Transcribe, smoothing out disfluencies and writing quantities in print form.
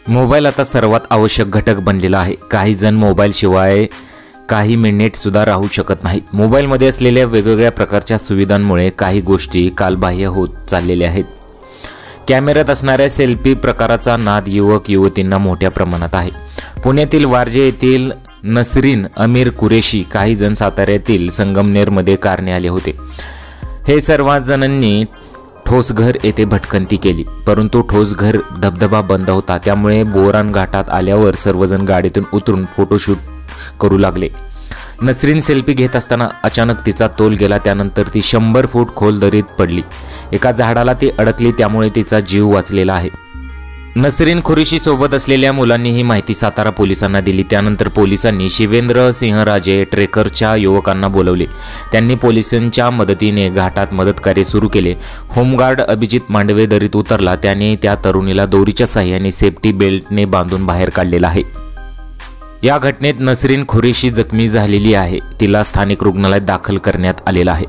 Mobile आता सर्वात आवश्यक घटक बनलेला आहे। काही जण मोबाईल शिवाय काही मिनिट सुद्धा राहू शकत नाही। मोबाईलमध्ये असलेल्या वेगवेगळ्या प्रकारच्या सुविधांमुळे काही गोष्टी कालबाह्य होत चाललेल्या आहेत। कॅमेऱ्यात असणाऱ्या सेल्फी प्रकाराचा नाद युवक युवतींना मोठ्या प्रमाणात आहे। पुण्यातील वारजे येथील नसरीन अमीर कुरेशी, काही जण साताऱ्यातील संगमनेरमध्ये कारने आले होते। हे सर्व जणांनी ठोसघर येथे भटकंती केली, परंतु ठोसघर धबधबा बंद होता। त्यामुळे बोरान घाटात आल्यावर सर्वजण गाडीतून उतरून फोटोशूट करू लागले। नसरीन सेल्फी घेत असताना अचानक तिचा तोल गेला। त्यानंतर ती 100 फूट खोल दरीत पडली। एका झाडाला ती अडकली, त्यामुळे तिचा जीव वाचलेला आहे। नसरीन खुरेशी सोबत असलेल्या मुलांनी ही माहिती सातारा पोलिसांना दिली। त्यानंतर पोलिसांनी शिवेंद्र सिंहराजे ट्रेकरच्या युवकांना बोलवले। त्यांनी पोलिसांच्या मदतीने घाटात मदतकार्य सुरू केले। होमगार्ड अभिजित मांडवे दरीत उतरला। त्याने त्या तरुणीला दोरीच्या साहाय्याने सेफ्टी बेल्टने बांधून बाहेर काढलेला आहे। या घटनेत नसरीन खुरेशी जखमी झालेली आहे। तिला स्थानिक रुग्णालयात दाखल करण्यात आलेला आहे।